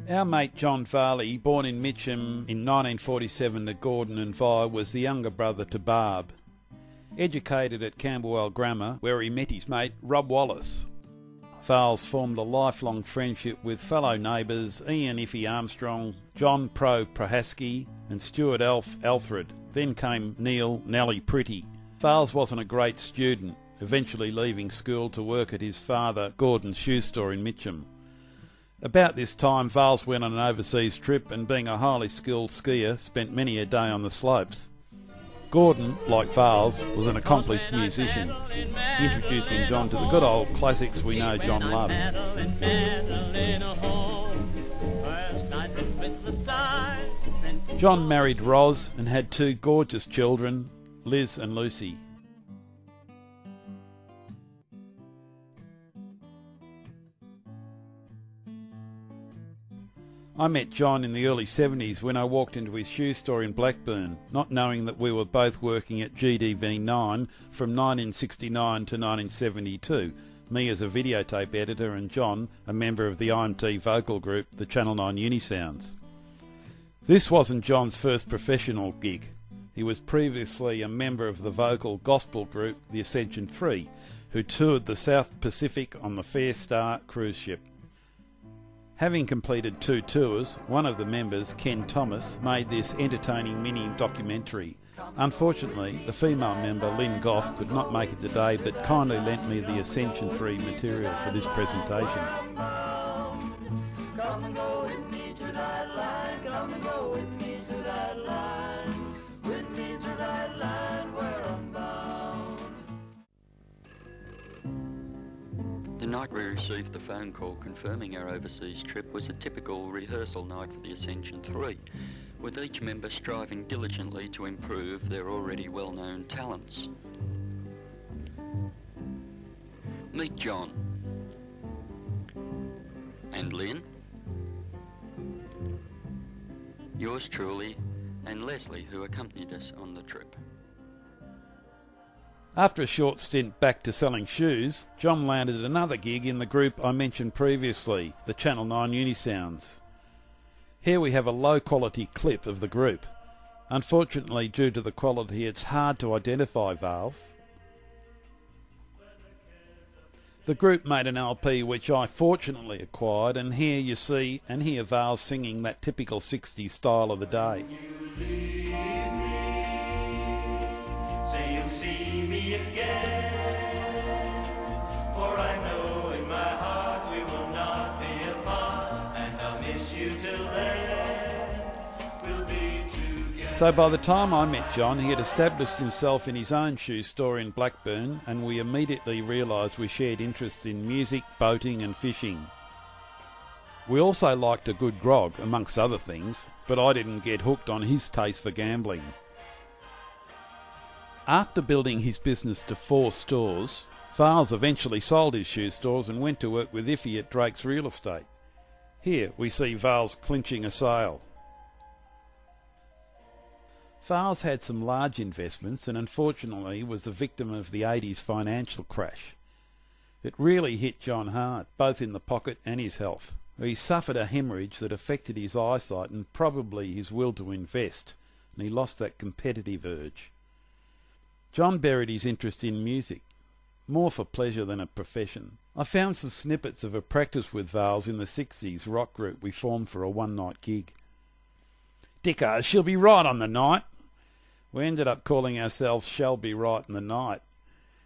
Our mate John Varley, born in Mitcham in 1947 to Gordon and Vi, was the younger brother to Barb. Educated at Camberwell Grammar, where he met his mate Rob Wallace. Varls formed a lifelong friendship with fellow neighbours Ian Iffy Armstrong, John Pro Prohaski and Stuart Alfred. Then came Neil Nellie Pretty. Varls wasn't a great student, eventually leaving school to work at his father Gordon's shoe store in Mitcham. About this time, Varls went on an overseas trip and, being a highly skilled skier, spent many a day on the slopes. Gordon, like Varls, was an accomplished musician, introducing John to the good old classics we know John loved. John married Ros and had two gorgeous children, Liz and Lucy. I met John in the early 70s when I walked into his shoe store in Blackburn, not knowing that we were both working at GDV 9 from 1969 to 1972, me as a videotape editor and John, a member of the IMT vocal group, the Channel 9 Unisounds. This wasn't John's first professional gig. He was previously a member of the vocal gospel group, the Ascension 3, who toured the South Pacific on the Fair Star cruise ship. Having completed 2 tours, one of the members, Ken Thomas, made this entertaining mini documentary. Unfortunately, the female member, Lynn Goff, could not make it today, but kindly lent me the Ascension 3 material for this presentation. Come and go with me to that line, come and go with me to that line, with me to that line where I'm bound. The night we received the phone call confirming our overseas trip was a typical rehearsal night for the Ascension 3, with each member striving diligently to improve their already well-known talents. Meet John. And Lynn. Yours truly, and Leslie, who accompanied us on the trip. After a short stint back to selling shoes, John landed another gig in the group I mentioned previously, the Channel 9 Unisounds. Here we have a low-quality clip of the group. Unfortunately, due to the quality, it's hard to identify Varls. The group made an LP which I fortunately acquired, and here you see and hear Varls singing that typical 60s style of the day. For I know in my heart we will not be apart, and I'll miss you till then, we'll be together. So by the time I met John, he had established himself in his own shoe store in Blackburn, and we immediately realised we shared interests in music, boating and fishing. We also liked a good grog, amongst other things, but I didn't get hooked on his taste for gambling. After building his business to 4 stores, Varls eventually sold his shoe stores and went to work with Iffy at Drake's Real Estate. Here we see Varls clinching a sale. Varls had some large investments and unfortunately was the victim of the 80s financial crash. It really hit John hard, both in the pocket and his health. He suffered a hemorrhage that affected his eyesight and probably his will to invest, and he lost that competitive urge. John buried his interest in music, more for pleasure than a profession. I found some snippets of a practice with Varls in the 60s rock group we formed for a one-night gig. Dicko, she'll be right on the night. We ended up calling ourselves Shall Be Right in the Night.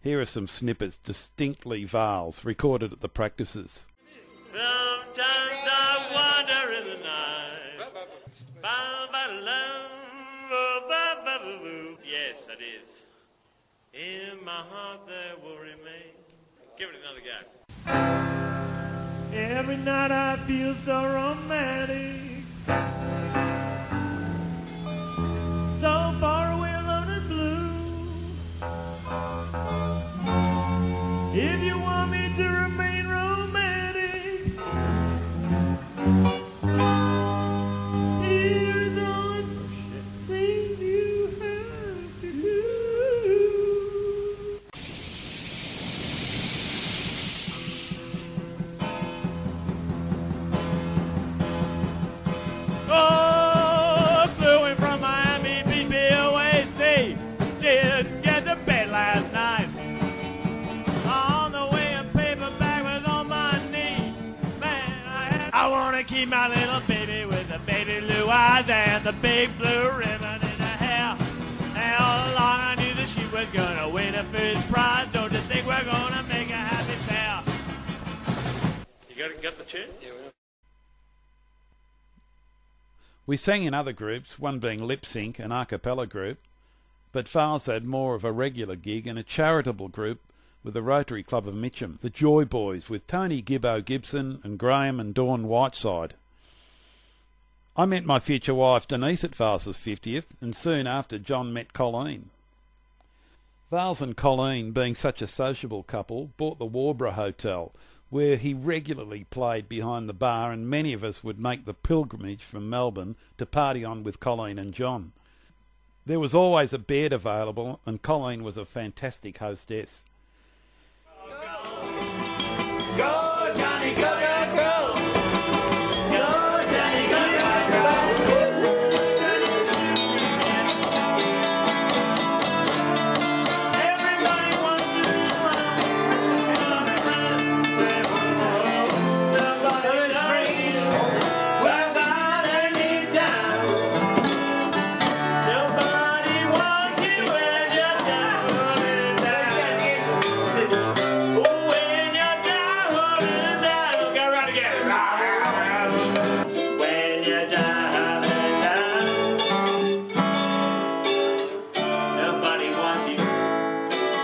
Here are some snippets distinctly Varls, recorded at the practices. Sometimes I wander in the night. Yes, it is. In my heart there will remain. Give it another go. Every night I feel so romantic, so far away alone and blue. If you want me to remain romantic, here's all the things you have to do. I want to keep my little baby with the baby blue eyes and the big blue ribbon in her hair. And all along I knew that she was going to win a first prize. Don't you think we're going to make a happy pair? You got the tune? Yeah, We sang in other groups, one being Lip Sync, an a cappella group, but Varls had more of a regular gig in a charitable group with the Rotary Club of Mitcham, the Joy Boys, with Tony Gibbo Gibson and Graham and Dawn Whiteside. I met my future wife Denise at Varls' 50th, and soon after John met Colleen. Varls and Colleen, being such a sociable couple, bought the Warborough Hotel, where he regularly played behind the bar, and many of us would make the pilgrimage from Melbourne to party on with Colleen and John. There was always a bed available, and Colleen was a fantastic hostess. Go, Johnny, go, go, go! Go, Johnny, go, go, go! Everybody wants to be around. Nobody's free without any time. Nobody wants you when you're down. Oh, when you're down, go right again. When you're down, nobody wants you.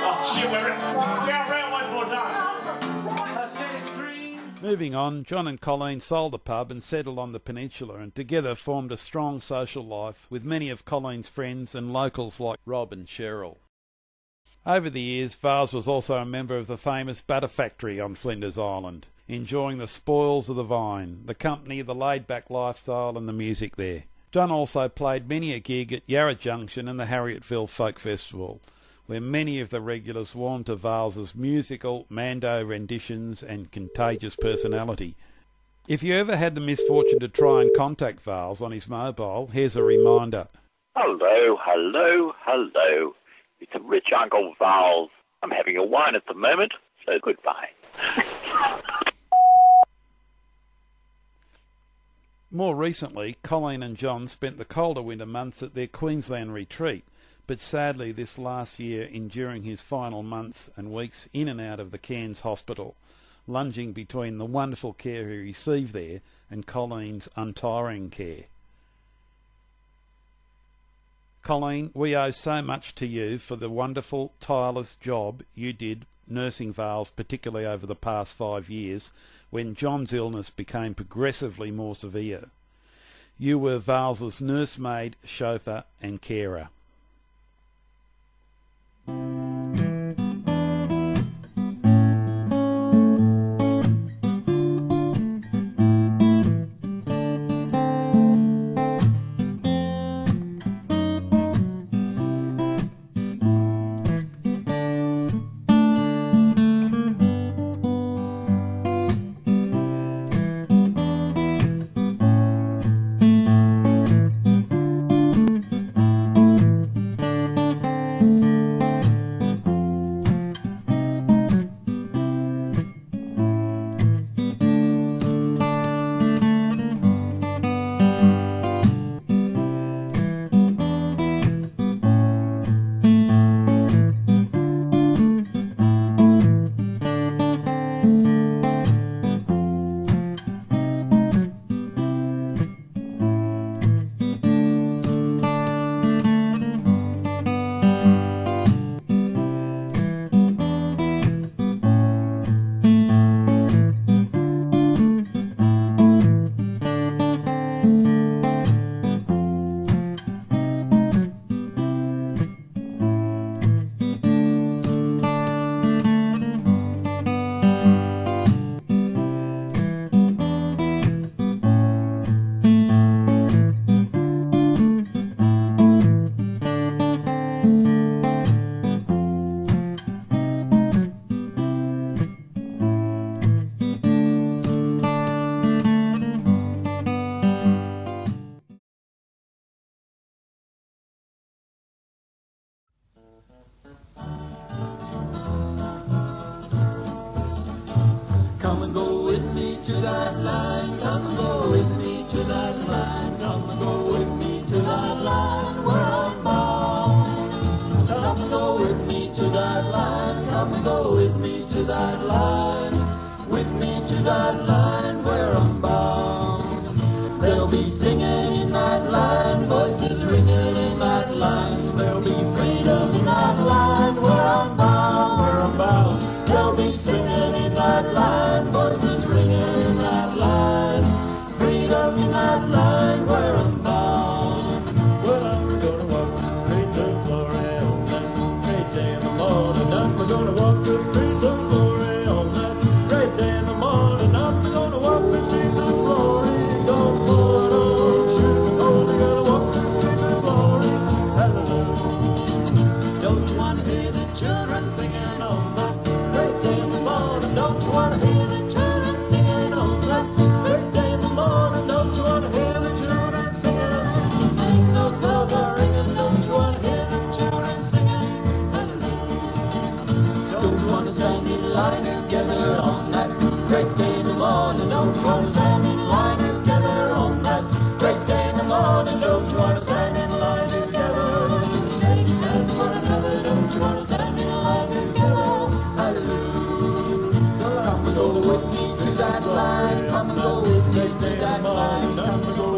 Oh, shit, we're around one more time. Moving on, John and Colleen sold the pub and settled on the peninsula, and together formed a strong social life with many of Colleen's friends and locals like Rob and Cheryl. Over the years, Varls was also a member of the famous butter factory on Flinders Island, enjoying the spoils of the vine, the company, the laid-back lifestyle and the music there. John also played many a gig at Yarra Junction and the Harrietville Folk Festival, where many of the regulars warmed to Varls's musical, Mando renditions and contagious personality. If you ever had the misfortune to try and contact Varls on his mobile, here's a reminder. Hello, hello, hello. It's Rich Uncle Varls. I'm having a wine at the moment, so goodbye. More recently, Colleen and John spent the colder winter months at their Queensland retreat, but sadly this last year enduring his final months and weeks in and out of the Cairns Hospital, lunging between the wonderful care he received there and Colleen's untiring care. Colleen, we owe so much to you for the wonderful, tireless job you did nursing Varls, particularly over the past 5 years, when John's illness became progressively more severe. You were Varls's nursemaid, chauffeur and carer. Come and go with me to that line. Come and go with me to that line. Come and go with me to that line where I'm bound. Come and go with me to that line. Come and go with me to that line. With me to that line where I'm bound. There'll be singing in that line, voices ringing in that line. There'll be freedom in that line where I'm bound, where I'm bound. There'll be singing in that line, voices ringing in that line. Freedom in that line where I'm bound. Well, I'm gonna walk straight to glory on that great day in the morning. I'm gonna walk the streets of glory on that great day in the morning. I'm gonna walk the streets of glory. Don't put on shoes, only gonna walk the streets of glory. Hallelujah. Don't you wanna hear the children singing on that great day in the morning? Don't you wanna hear the children singing on that great day in the morning? Don't you wanna hear the children singing? Ain't no bells are ringing. Don't you wanna hear the children singing? Hallelujah. Don't you wanna stand in line together on that great day in the morning? Don't you wanna stand in line together on that great day in the morning? Don't you wanna stand in line together? Shake hands one another. Don't you wanna stand in line together? Hallelujah. Come and go with me to that line. Come and go with me to that line. Come and go